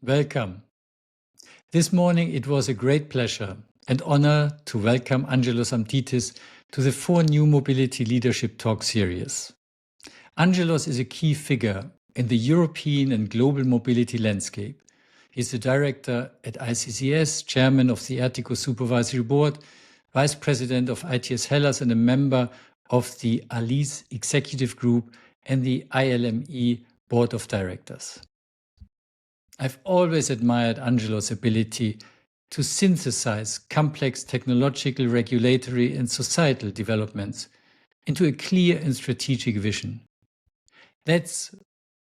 welcome. This morning it was a great pleasure and honor to welcome Angelos Amditis to the 4NewMobility Leadership Talk series. Angelos is a key figure in the European and global mobility landscape. He's the director at ICCS, chairman of the ERTICO Supervisory Board, vice president of ITS Hellas, and a member of the ALICE Executive Group and the ILME Board of Directors. I've always admired Angelos' ability to synthesize complex technological, regulatory, and societal developments into a clear and strategic vision. That's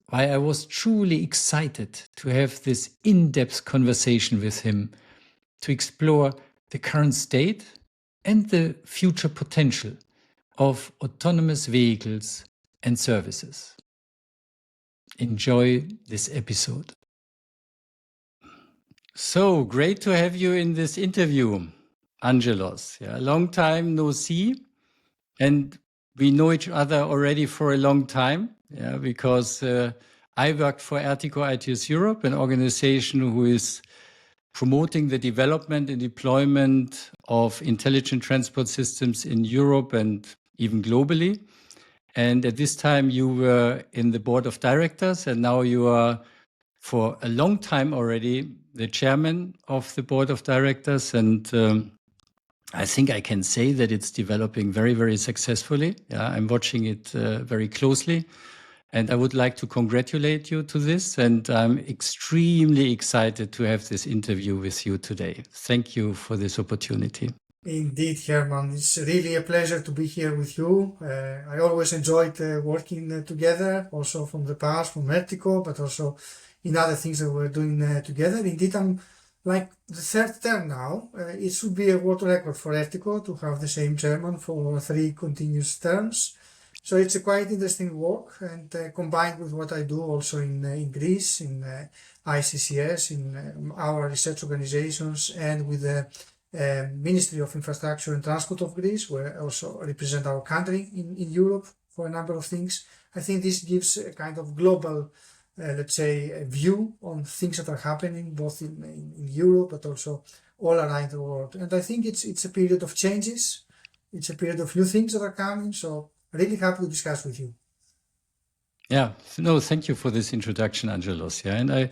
why I was truly excited to have this in-depth conversation with him to explore the current state and the future potential of autonomous vehicles and services. Enjoy this episode. So great to have you in this interview, Angelos. Yeah, a long time no see, and we know each other already for a long time. Yeah, because I worked for ERTICO ITS Europe, an organization who is promoting the development and deployment of intelligent transport systems in Europe and even globally. And at this time, you were in the board of directors, and now you are, for a long time already, the chairman of the board of directors. And I think I can say that it's developing very, very successfully. Yeah, I'm watching it very closely. And I would like to congratulate you to this. And I'm extremely excited to have this interview with you today. Thank you for this opportunity. Indeed, Herman. It's really a pleasure to be here with you. I always enjoyed working together, also from the past, from ERTICO, but also in other things that we're doing together. Indeed, I'm like the third term now. It should be a world record for ERTICO to have the same chairman for 3 continuous terms. So it's a quite interesting work, and combined with what I do also in Greece, in ICCS, in our research organizations, and with the Ministry of Infrastructure and Transport of Greece, where I also represent our country in Europe for a number of things. I think this gives a kind of global, let's say, a view on things that are happening both in Europe, but also all around the world. And I think it's a period of changes. It's a period of new things that are coming. So really happy to discuss with you. Yeah, no, thank you for this introduction, Angelos. Yeah, and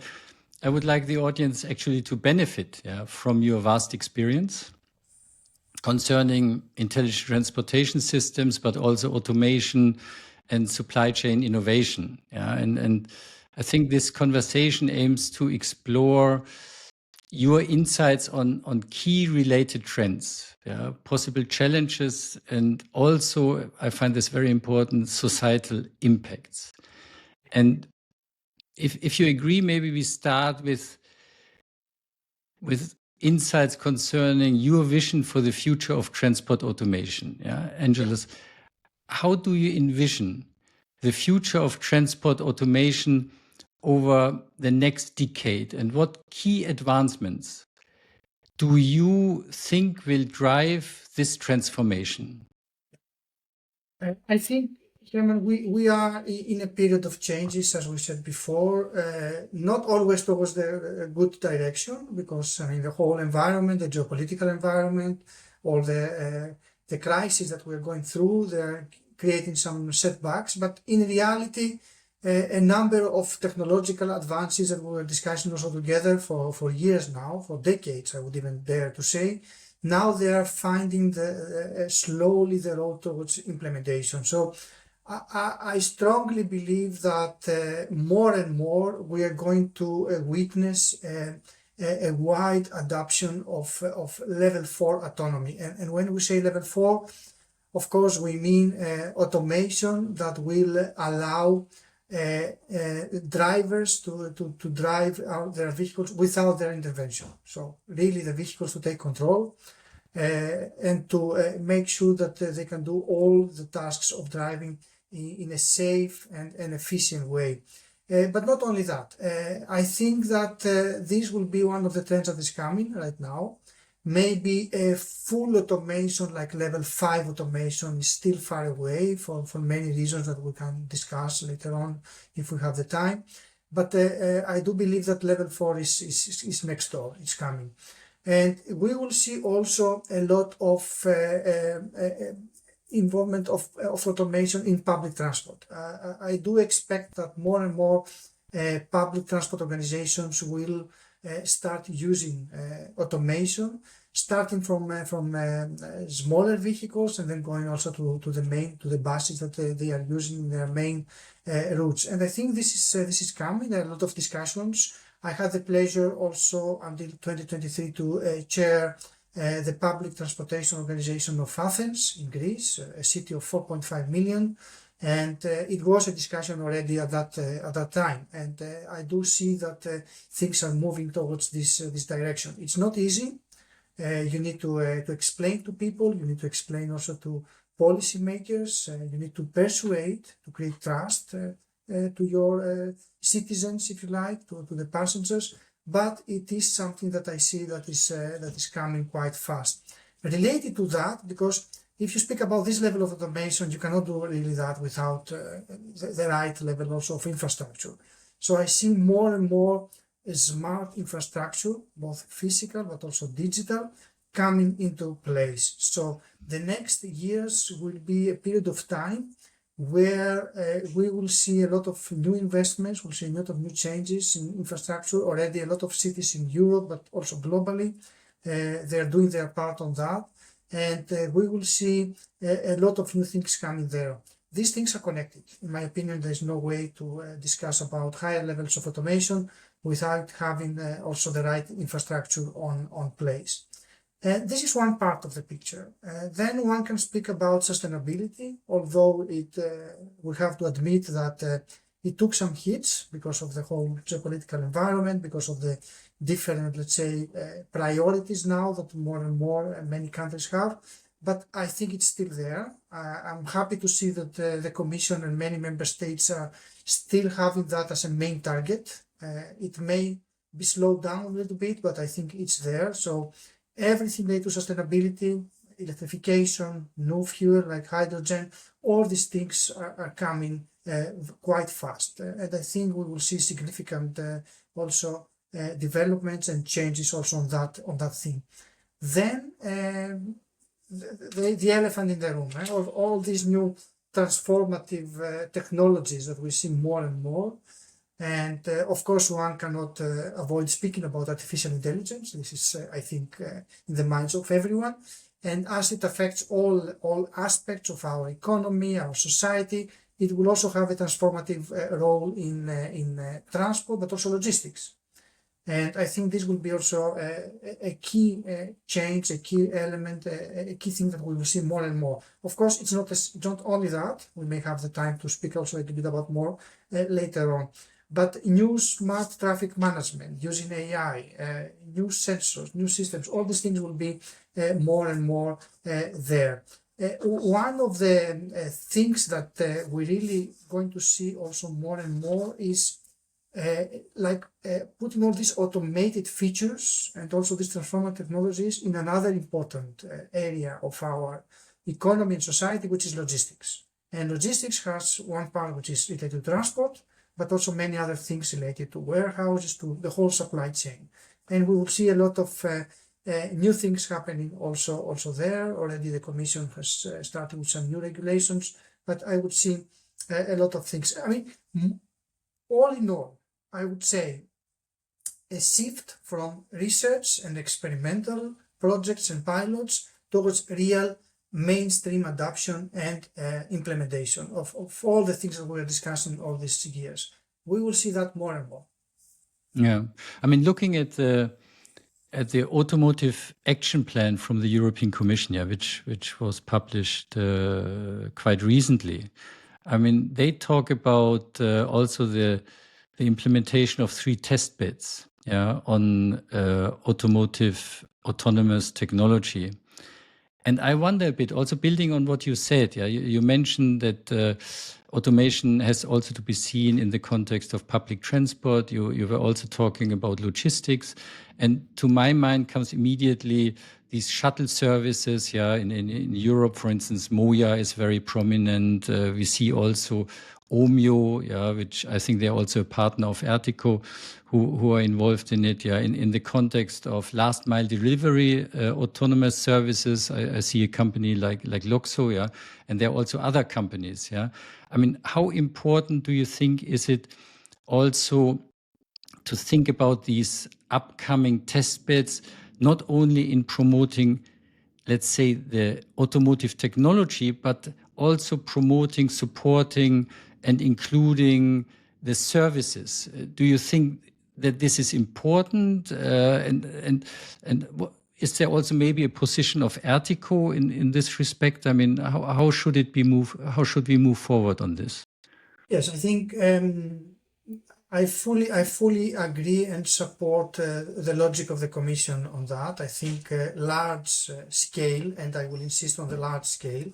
I would like the audience actually to benefit from your vast experience concerning intelligent transportation systems, but also automation and supply chain innovation. Yeah, and I think this conversation aims to explore your insights on key related trends, possible challenges, and also, I find this very important, societal impacts. And if you agree, maybe we start with insights concerning your vision for the future of transport automation. Yeah, Angelos, how do you envision the future of transport automation over the next decade, and what key advancements do you think will drive this transformation? I think, Herman, we are in a period of changes, as we said before, not always towards the good direction, because I mean the whole environment, the geopolitical environment, all the crises that we're going through, they're creating some setbacks. But in reality, a number of technological advances that we were discussing also together for years now, for decades, I would even dare to say, now they are finding slowly the road towards implementation. So I strongly believe that more and more we are going to witness a wide adoption of level 4 autonomy. And when we say level 4, of course, we mean automation that will allow drivers to drive their vehicles without their intervention. So really the vehicles to take control and to make sure that they can do all the tasks of driving in a safe and efficient way. But not only that, I think that this will be one of the trends that is coming right now. Maybe a full automation like level 5 automation is still far away for many reasons that we can discuss later on if we have the time. but I do believe that level 4 is next door, it's coming. And we will see also a lot of involvement of automation in public transport. I do expect that more and more public transport organizations will start using automation, starting from smaller vehicles and then going also to the buses that they are using in their main routes. And I think this is coming. There are a lot of discussions. I had the pleasure also until 2023 to chair the Public Transportation Organization of Athens in Greece, a city of 4.5 million. And it was a discussion already at that time. And I do see that things are moving towards this direction. It's not easy. You need to explain to people. You need to explain also to policymakers. You need to persuade, to create trust to your citizens, if you like, to the passengers. But it is something that I see that is coming quite fast. Related to that, because if you speak about this level of automation, you cannot do really that without the right level also of infrastructure. So I see more and more smart infrastructure, both physical but also digital, coming into place. So the next years will be a period of time where we will see a lot of new investments, we'll see a lot of new changes in infrastructure. Already a lot of cities in Europe, but also globally, they're doing their part on that. And we will see a lot of new things coming there. These things are connected. In my opinion, there's no way to discuss about higher levels of automation without having also the right infrastructure on place. This is one part of the picture. Then one can speak about sustainability, although we have to admit that it took some hits because of the whole geopolitical environment, because of the different, let's say, priorities now that more and more many countries have. But I think it's still there. I'm happy to see that the Commission and many member states are still having that as a main target. It may be slowed down a little bit, but I think it's there. So everything related to sustainability, electrification, new fuel like hydrogen, all these things are coming quite fast. And I think we will see significant also developments and changes also on that thing. Then the elephant in the room, of all these new transformative technologies that we see more and more. And of course, one cannot avoid speaking about artificial intelligence. This is, I think, in the minds of everyone. And as it affects all aspects of our economy, our society, it will also have a transformative role in transport, but also logistics. And I think this will be also a key change, a key element, a key thing that we will see more and more. Of course, it's not only that. We may have the time to speak also a little bit about more later on. But new smart traffic management using AI, new sensors, new systems, all these things will be more and more there. One of the things that we're really going to see also more and more is putting all these automated features and also these transformative technologies in another important area of our economy and society, which is logistics. And logistics has one part which is related to transport, but also many other things related to warehouses, to the whole supply chain. And we will see a lot of new things happening also there. Already the Commission has started with some new regulations, but I would see a lot of things. I mean, all in all, I would say a shift from research and experimental projects and pilots towards real mainstream adoption and implementation of all the things that we are discussing all these years. We will see that more and more. Yeah, I mean, looking at the automotive action plan from the European Commission, which was published quite recently. I mean, they talk about also the implementation of 3 test beds, on automotive autonomous technology. And I wonder a bit, also building on what you said, you mentioned that automation has also to be seen in the context of public transport. You were also talking about logistics. And to my mind comes immediately these shuttle services, in Europe, for instance, Moja is very prominent. We see also Omio, which I think they're also a partner of ERTICO, who are involved in it, in the context of last mile delivery, autonomous services. I see a company like Loxo, and there are also other companies, I mean, how important do you think is it also to think about these upcoming test beds, not only in promoting, let's say, the automotive technology, but also promoting, supporting, and including the services? Do you think that this is important? And is there also maybe a position of ERTICO in this respect? I mean, how should it be moved? How should we move forward on this? Yes, I think I fully agree and support the logic of the Commission on that. I think large scale, and I will insist on the large scale,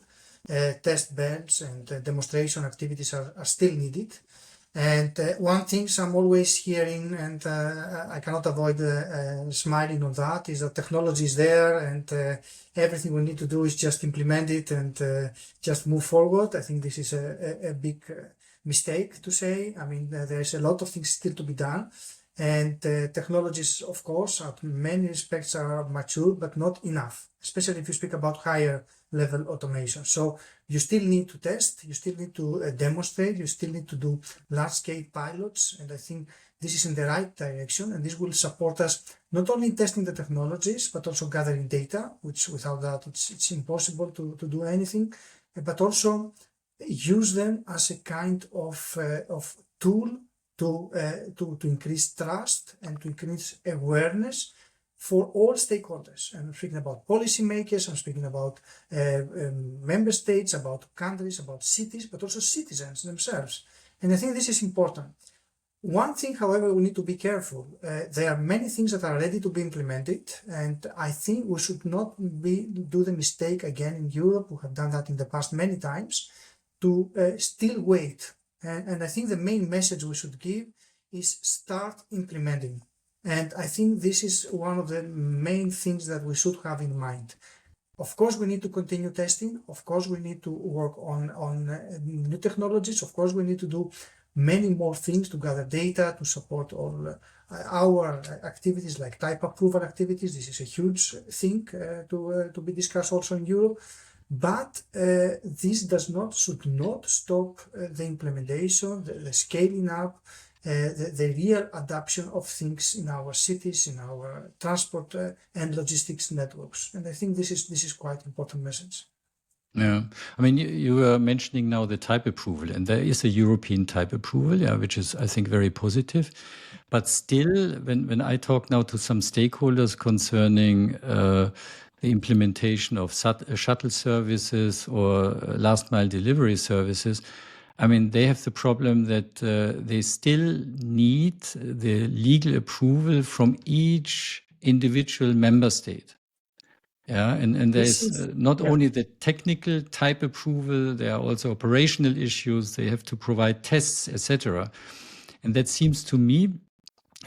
test beds and demonstration activities are still needed. And one thing I'm always hearing, and I cannot avoid smiling on that, is that technology is there and everything we need to do is just implement it and just move forward. I think this is a big mistake to say. I mean, there's a lot of things still to be done, and technologies, of course, in many respects are mature, but not enough, especially if you speak about higher level automation. So you still need to test, you still need to demonstrate, you still need to do large scale pilots, and I think this is in the right direction, and this will support us not only in testing the technologies, but also gathering data, which without that it's impossible to do anything, but also use them as a kind of tool to increase trust and to increase awareness for all stakeholders. And I'm speaking about policymakers, I'm speaking about member states, about countries, about cities, but also citizens themselves. And I think this is important. One thing, however, we need to be careful. There are many things that are ready to be implemented, and I think we should not do the mistake again in Europe. We have done that in the past many times, to still wait. And I think the main message we should give is start implementing. And I think this is one of the main things that we should have in mind. Of course, we need to continue testing. Of course, we need to work on new technologies. Of course, we need to do many more things to gather data, to support all our activities like type approval activities. This is a huge thing to be discussed also in Europe. But this should not stop the implementation, the scaling up, the real adoption of things in our cities, in our transport and logistics networks. And I think this is quite important message. Yeah, I mean, you were mentioning now the type approval, and there is a European type approval, which is, I think, very positive. But still, when I talk now to some stakeholders concerning the implementation of shuttle services or last mile delivery services, I mean, they have the problem that they still need the legal approval from each individual member state. And there's not only the technical type approval, there are also operational issues. They have to provide tests, etc. And that seems to me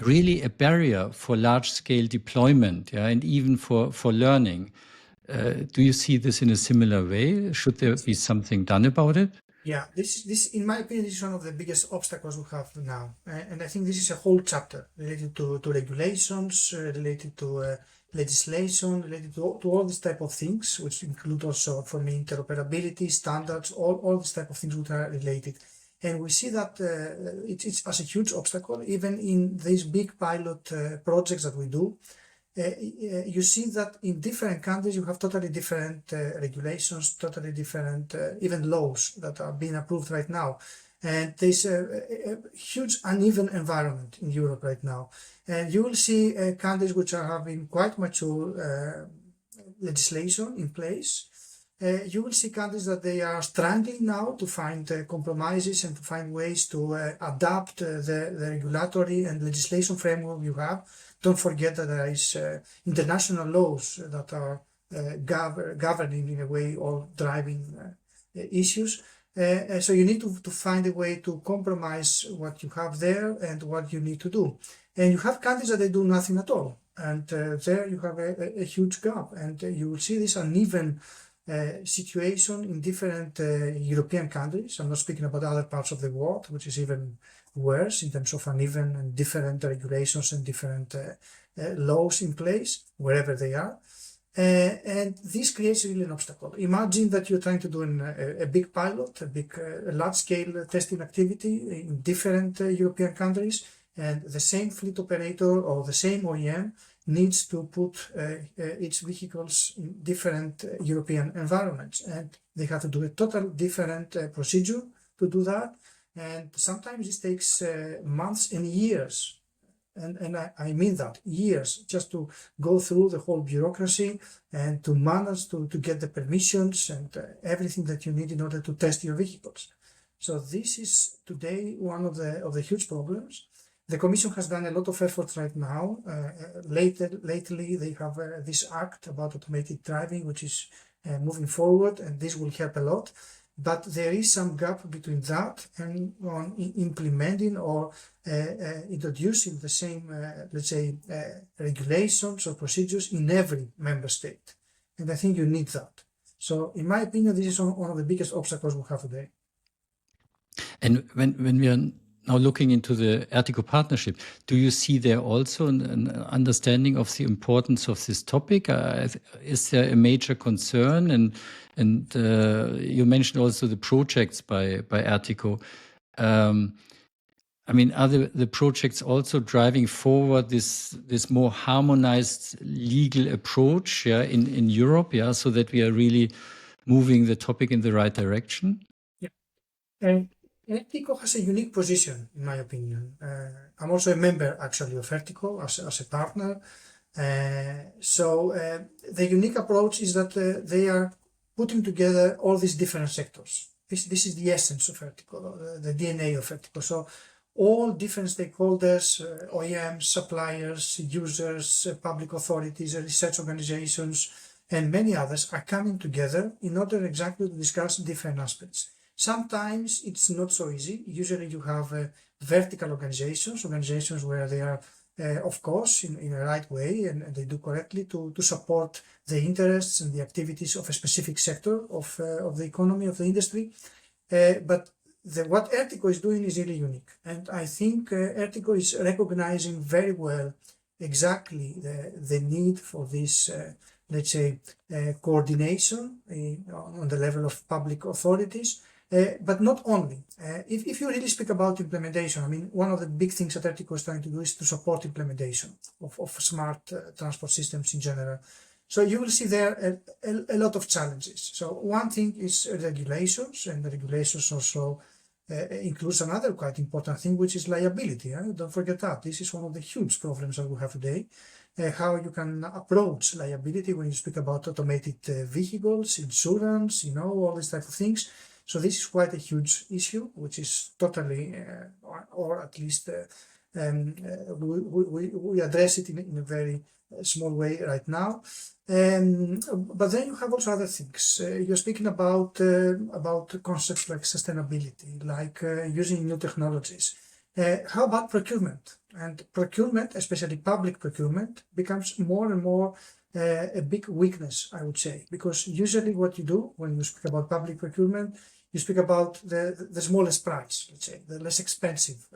really a barrier for large-scale deployment, and even for learning. Do you see this in a similar way? Should there be something done about it? Yeah, this, in my opinion, is one of the biggest obstacles we have now. And I think this is a whole chapter related to regulations, related to legislation, related to all these type of things, which include also, for me, interoperability, standards, all these type of things which are related. And we see that it's as a huge obstacle, even in these big pilot projects that we do. You see that in different countries you have totally different regulations, totally different even laws that are being approved right now. And there's a huge uneven environment in Europe right now. And you will see countries which are having quite mature legislation in place. You will see countries that they are struggling now to find compromises and to find ways to adapt the regulatory and legislation framework you have. Don't forget that there is international laws that are governing in a way all driving issues. So you need to find a way to compromise what you have there and what you need to do. And you have countries that they do nothing at all. And there you have a huge gap, and you will see this uneven situation in different European countries. I'm not speaking about other parts of the world, which is even worse in terms of uneven and different regulations and different laws in place wherever they are. And this creates really an obstacle. Imagine that you're trying to do a big pilot, a large-scale testing activity in different European countries, and the same fleet operator or the same OEM needs to put its vehicles in different European environments, and they have to do a total different procedure to do that, and sometimes it takes months and years. And I mean that, years, just to go through the whole bureaucracy and to manage to get the permissions and everything that you need in order to test your vehicles. So this is today one of the huge problems. The Commission has done a lot of effort right now. Lately, they have this act about automated driving, which is moving forward, and this will help a lot. But there is some gap between that and on implementing or introducing the same, let's say, regulations or procedures in every member state. And I think you need that. So in my opinion, this is one of the biggest obstacles we have today. And when we are now looking into the ERTICO partnership, do you see there also an understanding of the importance of this topic? Is there a major concern? And you mentioned also the projects by ERTICO. I mean, are the projects also driving forward this more harmonized legal approach, yeah, in Europe, yeah, so that we are really moving the topic in the right direction? Yeah. And ERTICO has a unique position, in my opinion. I'm also a member, actually, of ERTICO as a partner. So the unique approach is that they are putting together all these different sectors. This is the essence of ERTICO, the DNA of ERTICO. So all different stakeholders, OEMs, suppliers, users, public authorities, research organizations, and many others are coming together in order exactly to discuss different aspects. Sometimes it's not so easy. Usually you have vertical organizations where they are, of course, in a right way, and they do correctly to support the interests and the activities of a specific sector of the economy, of the industry. But what ERTICO is doing is really unique. And I think ERTICO is recognizing very well exactly the need for this, let's say, coordination on the level of public authorities. But not only. If you really speak about implementation, I mean, one of the big things that ERTICO is trying to do is to support implementation of smart transport systems in general. So you will see there a lot of challenges. So one thing is regulations, and the regulations also includes another quite important thing, which is liability. Don't forget that. This is one of the huge problems that we have today. How you can approach liability when you speak about automated vehicles, insurance, all these type of things. So this is quite a huge issue, which is totally, or at least we address it in a very small way right now. But then you have also other things. You're speaking about concepts like sustainability, like using new technologies. How about procurement? And procurement, especially public procurement, becomes more and more a big weakness, I would say, because usually what you do when you speak about public procurement, you speak about the smallest price, let's say, the less expensive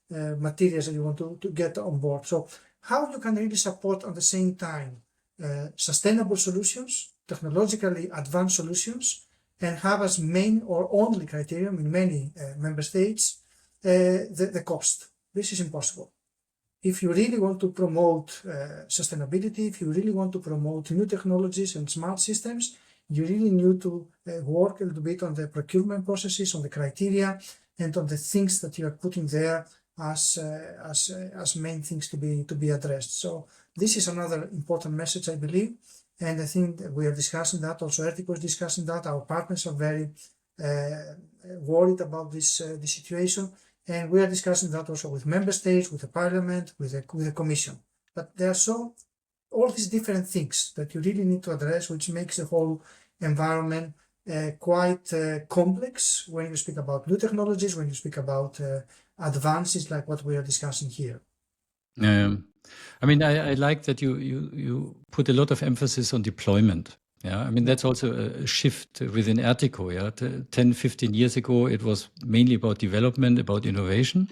materials that you want to get on board. So how you can really support at the same time sustainable solutions, technologically advanced solutions, and have as main or only criterion in many member states the cost. This is impossible. If you really want to promote sustainability, if you really want to promote new technologies and smart systems, you really need to work a little bit on the procurement processes, on the criteria, and on the things that you are putting there as main things to be addressed. So this is another important message, I believe, and I think we are discussing that. Also, ERTICO is discussing that. Our partners are very worried about this situation, and we are discussing that also with member states, with the Parliament, with the Commission. But there are all these different things that you really need to address, which makes the whole environment quite complex when you speak about new technologies, when you speak about advances like what we are discussing here. I mean, I like that you put a lot of emphasis on deployment. Yeah, I mean, that's also a shift within ERTICO. Yeah, 10, 15 years ago, it was mainly about development, about innovation.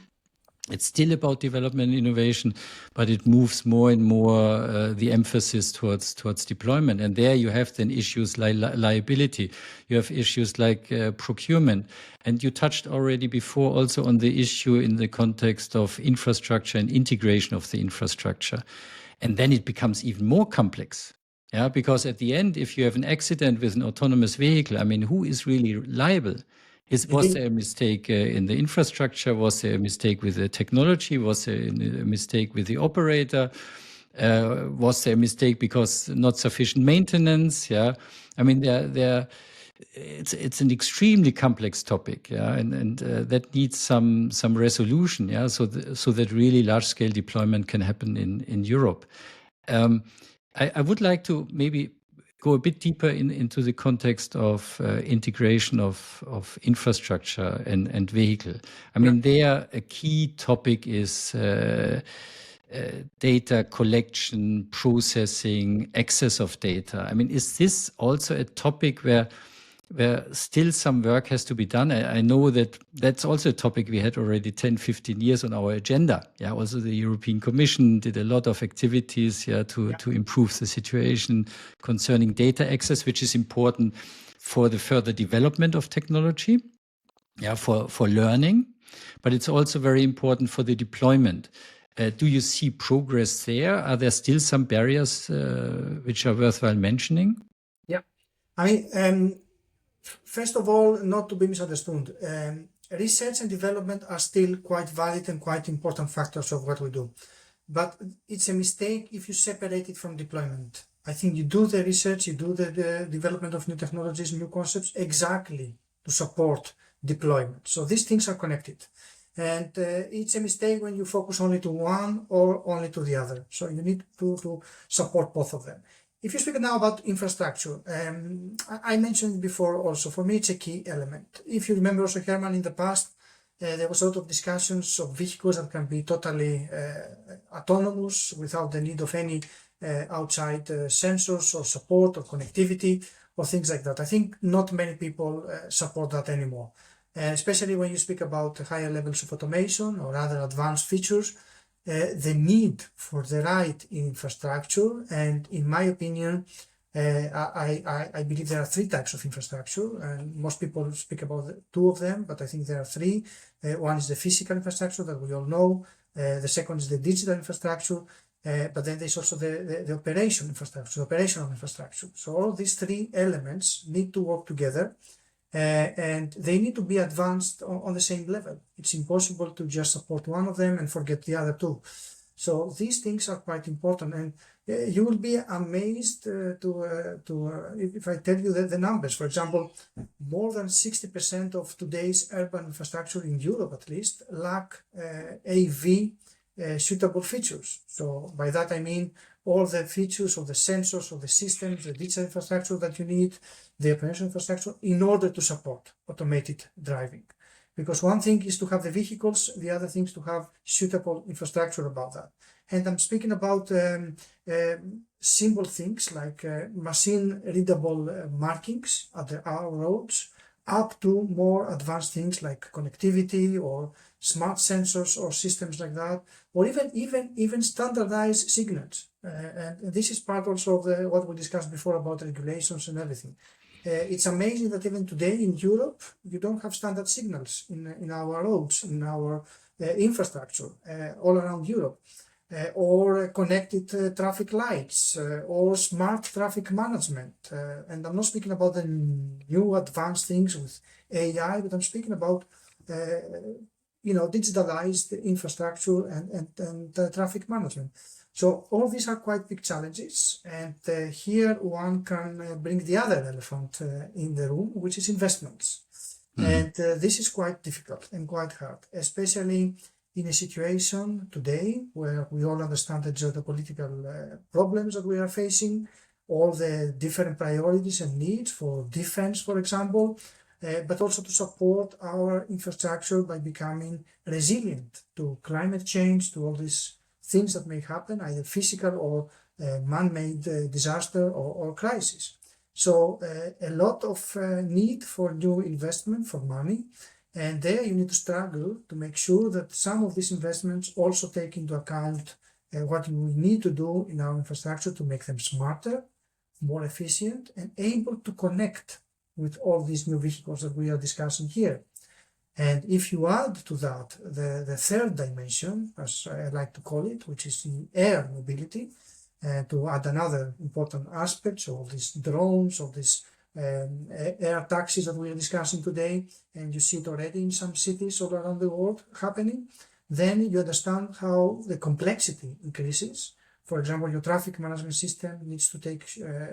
It's still about development and innovation, but it moves more and more the emphasis towards deployment. And there you have then issues like liability. You have issues like procurement. And you touched already before also on the issue in the context of infrastructure and integration of the infrastructure. And then it becomes even more complex. Yeah, because at the end, if you have an accident with an autonomous vehicle, I mean, who is really liable? Was there a mistake in the infrastructure? Was there a mistake with the technology? Was there a mistake with the operator? Was there a mistake because not sufficient maintenance? Yeah, I mean, it's an extremely complex topic. Yeah, and that needs some resolution. Yeah, so that really large scale deployment can happen in Europe. I would like to maybe go a bit deeper into the context of integration of infrastructure and vehicle. I mean, there a key topic is data collection, processing, access of data. I mean, is this also a topic where still some work has to be done? I know that that's also a topic we had already 10, 15 years on our agenda. Yeah, also the European Commission did a lot of activities to improve the situation concerning data access, which is important for the further development of technology, for learning, but it's also very important for the deployment. Do you see progress there? Are there still some barriers which are worthwhile mentioning? Yeah, I mean, first of all, not to be misunderstood, research and development are still quite valid and quite important factors of what we do. But it's a mistake if you separate it from deployment. I think you do the research, you do the development of new technologies, new concepts, exactly to support deployment. So these things are connected. And it's a mistake when you focus only to one or only to the other. So you need to support both of them. If you speak now about infrastructure, I mentioned before also, for me it's a key element. If you remember also, Herman, in the past, there was a lot of discussions of vehicles that can be totally autonomous without the need of any outside sensors or support or connectivity or things like that. I think not many people support that anymore. Especially when you speak about higher levels of automation or other advanced features, the need for the right infrastructure, and in my opinion, I believe there are three types of infrastructure, and most people speak about two of them, but I think there are three. One is the physical infrastructure that we all know. The second is the digital infrastructure, but then there's also the operational infrastructure. So all these three elements need to work together. And they need to be advanced on the same level. It's impossible to just support one of them and forget the other two. So these things are quite important, and you will be amazed if I tell you the numbers. For example, more than 60% of today's urban infrastructure in Europe, at least, lack AV suitable features. So by that I mean all the features of the sensors, of the systems, the digital infrastructure that you need, the operational infrastructure, in order to support automated driving. Because one thing is to have the vehicles, the other thing is to have suitable infrastructure about that. And I'm speaking about simple things like machine-readable markings at our roads, up to more advanced things like connectivity or smart sensors or systems like that, or even standardized signals. And this is part also of what we discussed before about regulations and everything. It's amazing that even today in Europe, you don't have standard signals in our roads, in our infrastructure all around Europe, or connected traffic lights, or smart traffic management. And I'm not speaking about the new advanced things with AI, but I'm speaking about digitalized infrastructure and traffic management. So all these are quite big challenges, and here one can bring the other elephant in the room, which is investments. And this is quite difficult and quite hard, especially in a situation today where we all understand the geopolitical problems that we are facing, all the different priorities and needs for defense, for example, but also to support our infrastructure by becoming resilient to climate change, to all these things that may happen, either physical or man-made disaster or crisis. So a lot of need for new investment, for money, and there you need to struggle to make sure that some of these investments also take into account what we need to do in our infrastructure to make them smarter, more efficient, and able to connect with all these new vehicles that we are discussing here. And if you add to that the third dimension, as I like to call it, which is the air mobility, to add another important aspect, so all these drones, all these air taxis that we are discussing today, and you see it already in some cities all around the world happening, then you understand how the complexity increases. For example, your traffic management system needs to take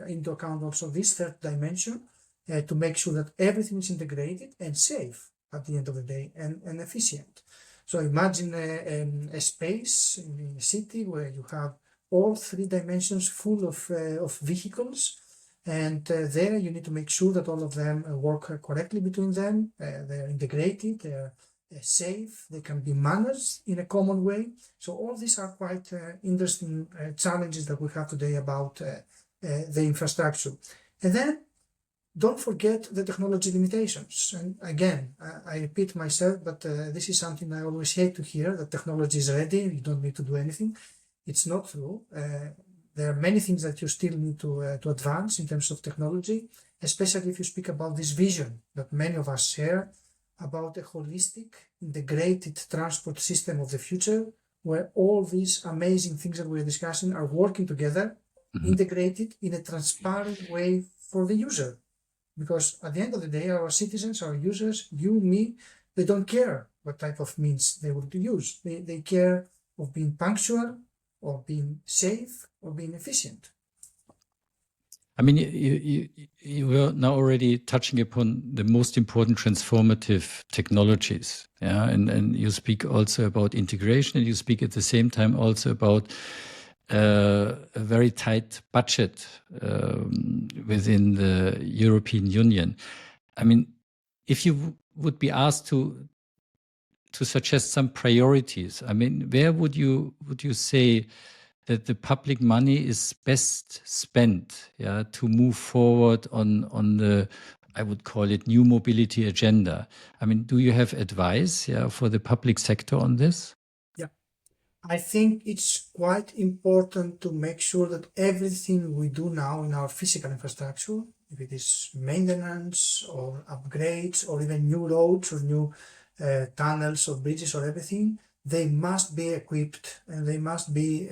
into account also this third dimension to make sure that everything is integrated and safe at the end of the day and efficient. So imagine a space in a city where you have all three dimensions full of vehicles, and there you need to make sure that all of them work correctly between them, they're integrated, they're safe, they can be managed in a common way. So all these are quite interesting challenges that we have today about the infrastructure. And then don't forget the technology limitations. And again, I repeat myself, but this is something I always hate to hear, that technology is ready, you don't need to do anything. It's not true. There are many things that you still need to advance in terms of technology, especially if you speak about this vision that many of us share about a holistic, integrated transport system of the future, where all these amazing things that we're discussing are working together, integrated in a transparent way for the user. Because at the end of the day, our citizens, our users, you, me, they don't care what type of means they will use. They care of being punctual, or being safe, or being efficient. I mean, you were now already touching upon the most important transformative technologies, yeah, and you speak also about integration, and you speak at the same time also about a very tight budget within the European Union. I mean, if you would be asked to suggest some priorities, I mean, where would you say that the public money is best spent, yeah, to move forward on the, I would call it, new mobility agenda? I mean, do you have advice, yeah, for the public sector on this? Yeah, I think it's quite important to make sure that everything we do now in our physical infrastructure, if it is maintenance or upgrades or even new roads or new tunnels or bridges or everything, they must be equipped and they must be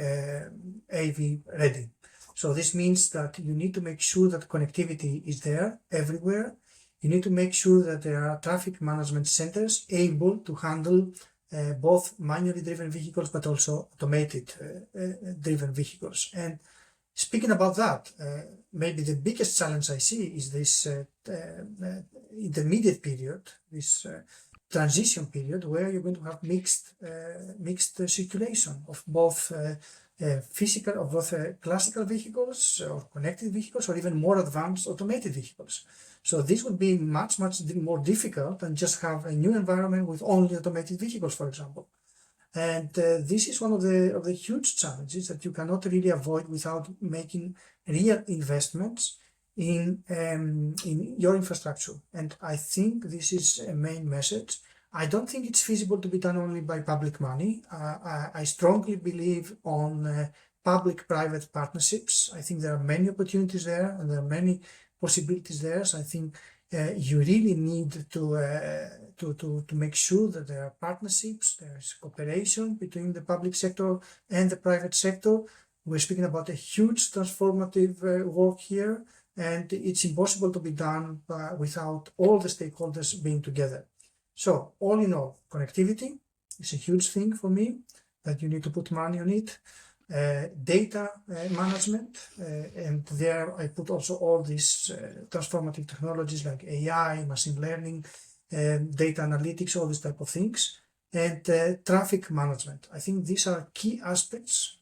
AV ready. So this means that you need to make sure that connectivity is there everywhere. You need to make sure that there are traffic management centers able to handle both manually driven vehicles but also automated driven vehicles. And speaking about that, maybe the biggest challenge I see is this intermediate period, this transition period, where you're going to have mixed circulation of both physical, of both classical vehicles or connected vehicles, or even more advanced automated vehicles. So this would be much more difficult than just have a new environment with only automated vehicles, for example. And this is one of the huge challenges that you cannot really avoid without making real investments in your infrastructure. And I think this is a main message. I don't think it's feasible to be done only by public money. I strongly believe on public-private partnerships. I think there are many opportunities there and there are many possibilities there. So I think you really need to make sure that there are partnerships, there is cooperation between the public sector and the private sector. We're speaking about a huge transformative work here, and it's impossible to be done without all the stakeholders being together. So all in all, connectivity is a huge thing for me that you need to put money on it. Data management, and there I put also all these transformative technologies like AI, machine learning, data analytics, all these type of things, and traffic management. I think these are key aspects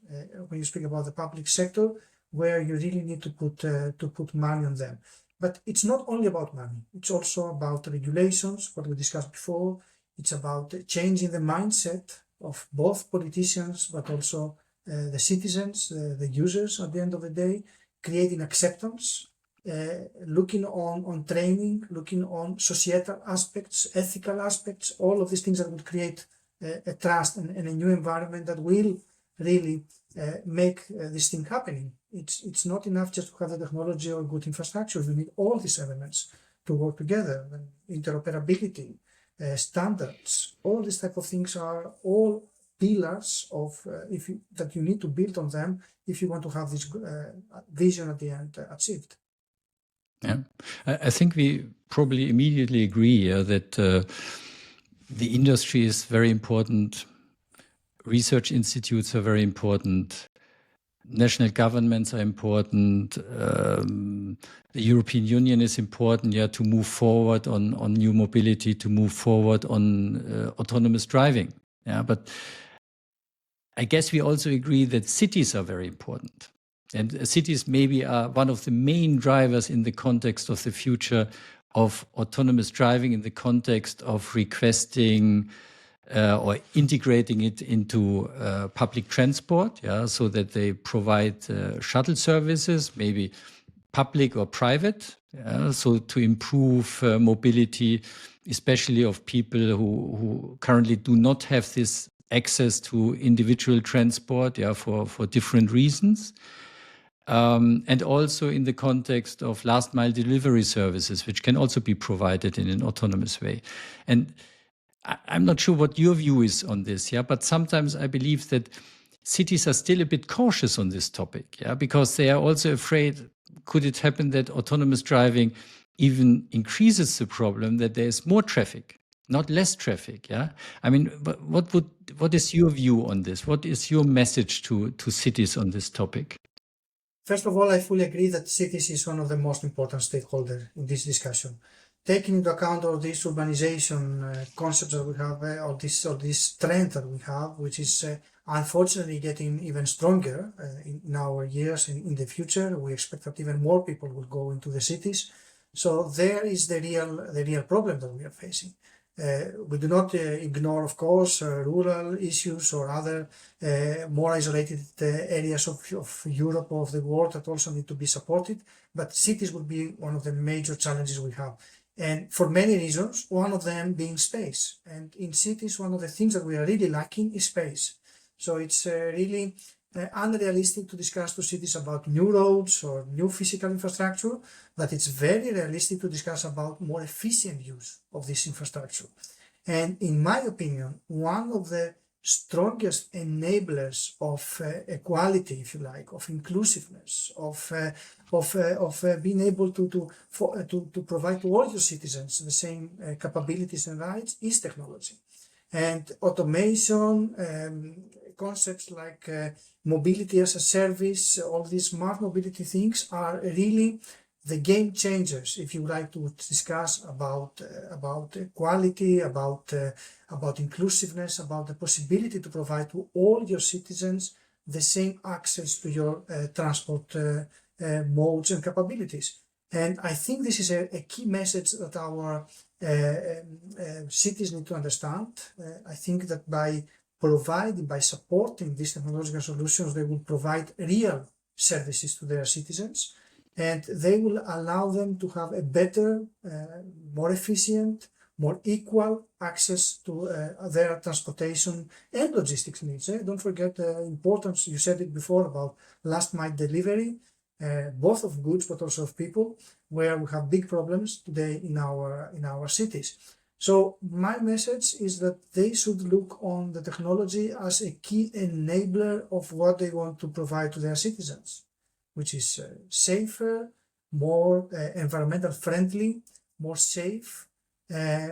when you speak about the public sector, where you really need to put money on them. But it's not only about money. It's also about regulations, what we discussed before. It's about changing the mindset of both politicians, but also the citizens, the users at the end of the day, creating acceptance, looking on training, looking on societal aspects, ethical aspects, all of these things that would create a trust and a new environment that will really make this thing happening. It's not enough just to have the technology or good infrastructure. You need all these elements to work together. Interoperability, standards, all these type of things are all pillars of that you need to build on them if you want to have this vision at the end achieved. Yeah, I think we probably immediately agree that the industry is very important. Research institutes are very important. National governments are important. The European Union is important, to move forward on new mobility, to move forward on autonomous driving. But I guess we also agree that cities are very important. And cities maybe are one of the main drivers in the context of the future of autonomous driving, in the context of requesting or integrating it into public transport, so that they provide shuttle services, maybe public or private, so to improve mobility, especially of people who currently do not have this access to individual transport, for different reasons. And also in the context of last mile delivery services, which can also be provided in an autonomous way. And I'm not sure what your view is on this, but sometimes I believe that cities are still a bit cautious on this topic, because they are also afraid, could it happen that autonomous driving even increases the problem that there is more traffic, not less traffic, I mean, what is your view on this? What is your message to cities on this topic? First of all, I fully agree that cities is one of the most important stakeholders in this discussion. Taking into account all this urbanization concepts that we have, or this trend that we have, which is unfortunately getting even stronger in our years in the future. We expect that even more people will go into the cities. So there is the real problem that we are facing. We do not ignore, of course, rural issues or other more isolated areas of Europe or of the world that also need to be supported, but cities will be one of the major challenges we have. And for many reasons, one of them being space. And in cities, one of the things that we are really lacking is space. So it's really unrealistic to discuss to cities about new roads or new physical infrastructure, but it's very realistic to discuss about more efficient use of this infrastructure. And in my opinion, one of the strongest enablers of equality, if you like, of inclusiveness, of being able to provide to all your citizens the same capabilities and rights is technology. And automation, concepts like mobility as a service, all these smart mobility things are really the game changers, if you like to discuss about equality, about inclusiveness, about the possibility to provide to all your citizens the same access to your transport modes and capabilities. And I think this is a key message that our cities need to understand. I think that by supporting these technological solutions, they will provide real services to their citizens, and they will allow them to have a better, more efficient, more equal access to their transportation and logistics needs. Don't forget the importance, you said it before, about last mile delivery, both of goods but also of people, where we have big problems today in our cities. So my message is that they should look on the technology as a key enabler of what they want to provide to their citizens, which is safer, more environmental friendly, more safe,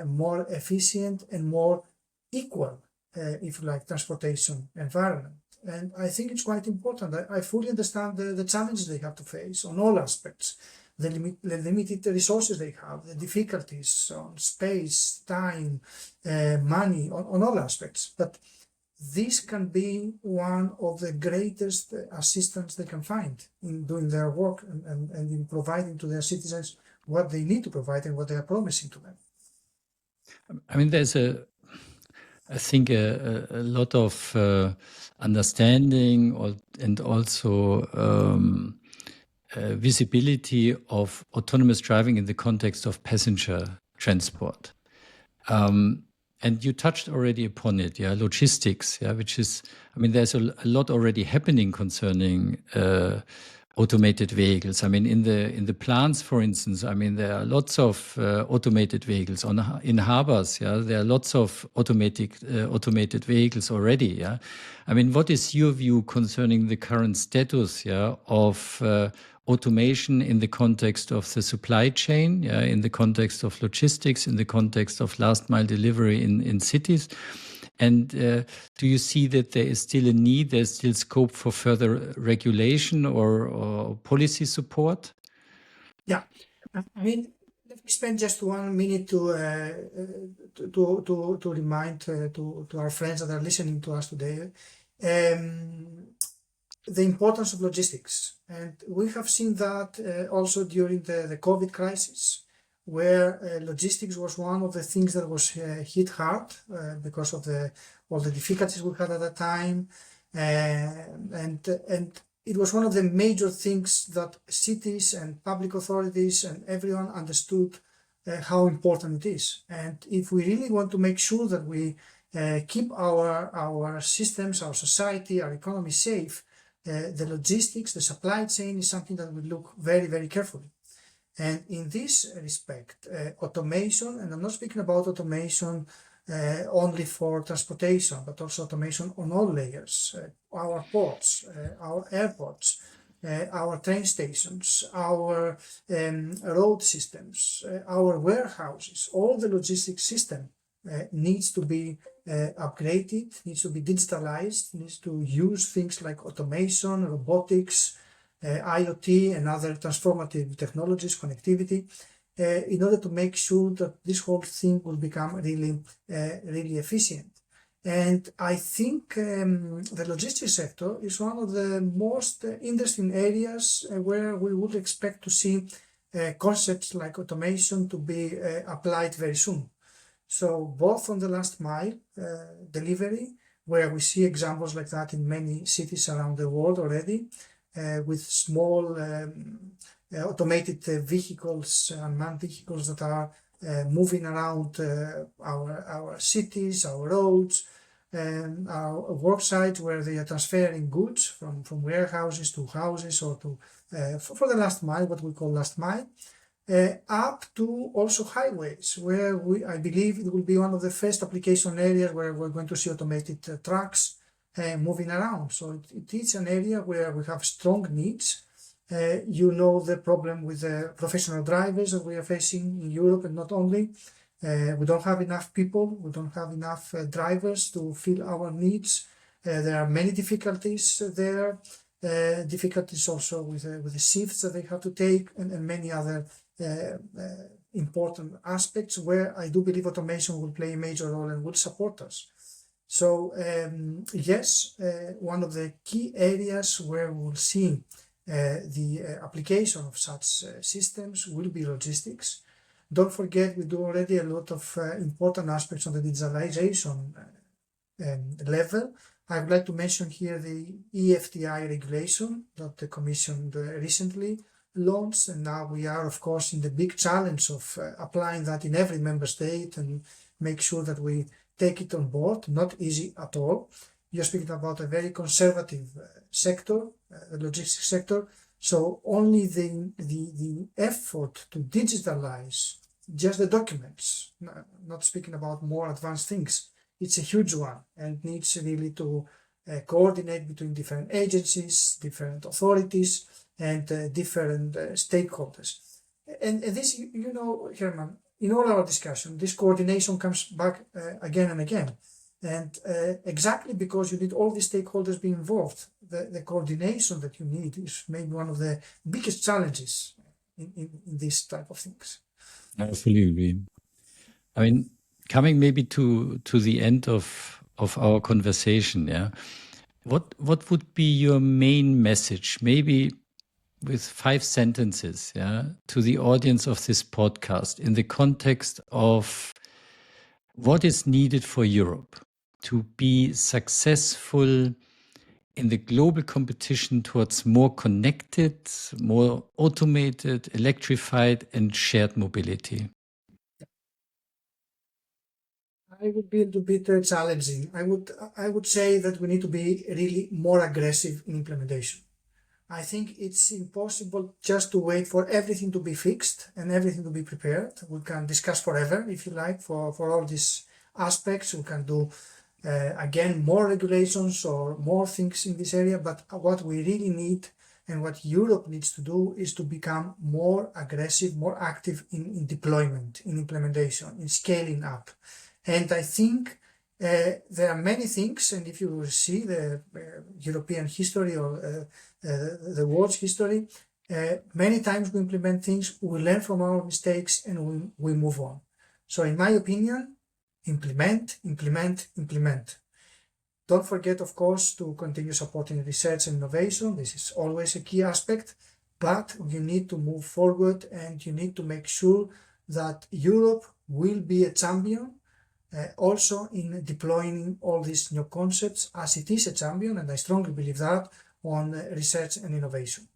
more efficient, and more equal, if you like, transportation environment. And I think it's quite important. I fully understand the challenges they have to face on all aspects, the limited resources they have, the difficulties on space, time, money, on all aspects. But this can be one of the greatest assistance they can find in doing their work and in providing to their citizens what they need to provide and what they are promising to them. I mean, there's a I think a lot of understanding and also visibility of autonomous driving in the context of passenger transport. And you touched already upon it, yeah, logistics, yeah, which is, I mean, there's a lot already happening concerning automated vehicles. I mean, in the plants, for instance, I mean, there are lots of automated vehicles in harbors. Yeah, there are lots of automated vehicles already. Yeah, I mean, what is your view concerning the current status, yeah, of automation in the context of the supply chain, yeah, in the context of logistics, in the context of last mile delivery in cities? And do you see that there is still a need, there's still scope for further regulation or policy support? Yeah, I mean, let me spend just 1 minute to remind to our friends that are listening to us today the importance of logistics. And we have seen that also during the COVID crisis, where logistics was one of the things that was hit hard because of all the difficulties we had at that time. And it was one of the major things that cities and public authorities and everyone understood how important it is. And if we really want to make sure that we keep our systems, our society, our economy safe, the logistics, the supply chain is something that we look very, very carefully. And in this respect, automation, and I'm not speaking about automation only for transportation, but also automation on all layers, our ports, our airports, our train stations, our road systems, our warehouses, all the logistics system needs to be upgraded, needs to be digitalized, needs to use things like automation, robotics, IoT and other transformative technologies, connectivity, in order to make sure that this whole thing will become really efficient. And I think the logistics sector is one of the most interesting areas where we would expect to see concepts like automation to be applied very soon. So both on the last mile delivery, where we see examples like that in many cities around the world already, with small automated vehicles, unmanned vehicles that are moving around our cities, our roads, and our work sites, where they are transferring goods from warehouses to houses or to for the last mile, what we call last mile, up to also highways, where I believe it will be one of the first application areas where we're going to see automated trucks moving around. So it is an area where we have strong needs. You know the problem with the professional drivers that we are facing in Europe, and not only. We don't have enough people, we don't have enough drivers to fill our needs. There are many difficulties there, difficulties also with the shifts that they have to take, and many other important aspects where I do believe automation will play a major role and will support us. So yes, one of the key areas where we'll see the application of such systems will be logistics. Don't forget, we do already a lot of important aspects on the digitalization level. I would like to mention here the EFTI regulation that the Commission recently launched, and now we are, of course, in the big challenge of applying that in every member state and make sure that we take it on board. Not easy at all. You're speaking about a very conservative sector, the logistics sector. So only the effort to digitalize just the documents, not speaking about more advanced things, it's a huge one and needs really to coordinate between different agencies, different authorities, and different stakeholders. And this, you know, Herman, in all our discussion, this coordination comes back again and again. And exactly because you need all the stakeholders being involved, the coordination that you need is maybe one of the biggest challenges in this type of things. I fully agree. I mean, coming maybe to the end of our conversation, yeah, what would be your main message, maybe with 5 sentences, yeah, to the audience of this podcast in the context of what is needed for Europe? to be successful in the global competition towards more connected, more automated, electrified, and shared mobility? I would be a little bit challenging. I would say that we need to be really more aggressive in implementation. I think it's impossible just to wait for everything to be fixed and everything to be prepared. We can discuss forever, if you like, for all these aspects. We can do, again, more regulations or more things in this area. But what we really need and what Europe needs to do is to become more aggressive, more active in deployment, in implementation, in scaling up. And I think there are many things, and if you see the European history or the world's history, many times we implement things, we learn from our mistakes, and we move on. So in my opinion, implement. Don't forget, of course, to continue supporting research and innovation. This is always a key aspect, but you need to move forward and you need to make sure that Europe will be a champion also in deploying all these new concepts, as it is a champion, and I strongly believe that, on research and innovation.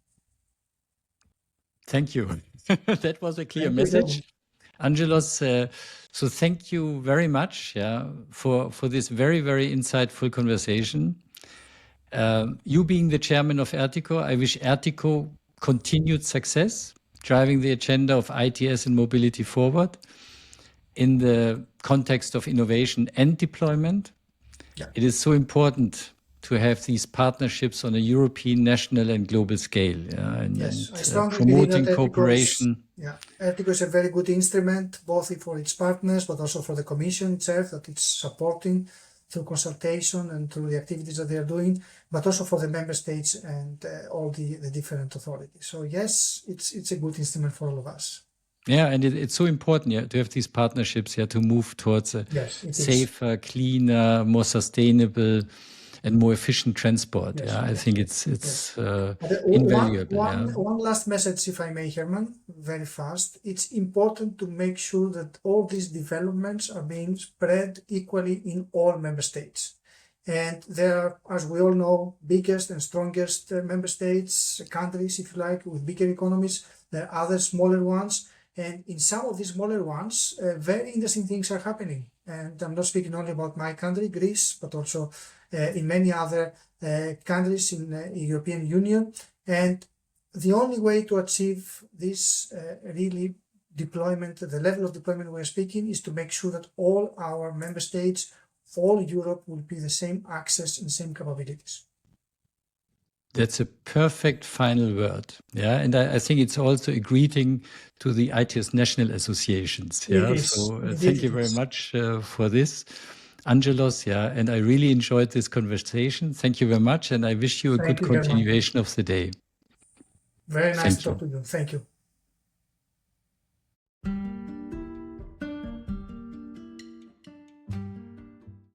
Thank you. That was a clear message. Angelos, so thank you very much for this very, very insightful conversation. You being the chairman of ERTICO, I wish ERTICO continued success, driving the agenda of ITS and mobility forward in the context of innovation and deployment. Yeah. It is so important to have these partnerships on a European, national and global scale. Yes, I strongly promoting believe that cooperation. ERTICO is a very good instrument, both for its partners, but also for the Commission itself, that it's supporting through consultation and through the activities that they are doing, but also for the member states and all the different authorities. So yes, it's a good instrument for all of us. Yeah, and it's so important to have these partnerships to move towards a safer, cleaner, more sustainable and more efficient transport. I think it's invaluable. One last message, if I may, Herman, very fast. It's important to make sure that all these developments are being spread equally in all member states. And there are, as we all know, biggest and strongest member states, countries, if you like, with bigger economies. There are other smaller ones. And in some of these smaller ones, very interesting things are happening. And I'm not speaking only about my country, Greece, but also in many other countries in the European Union. And the only way to achieve this really deployment, the level of deployment we're speaking, is to make sure that all our member states, all Europe, will be the same access and same capabilities. That's a perfect final word. And I think it's also a greeting to the ITS national associations. So thank you very much for this, Angelos. And I really enjoyed this conversation. Thank you very much, and I wish you a good continuation of the day. Very nice to talk to you. Thank you.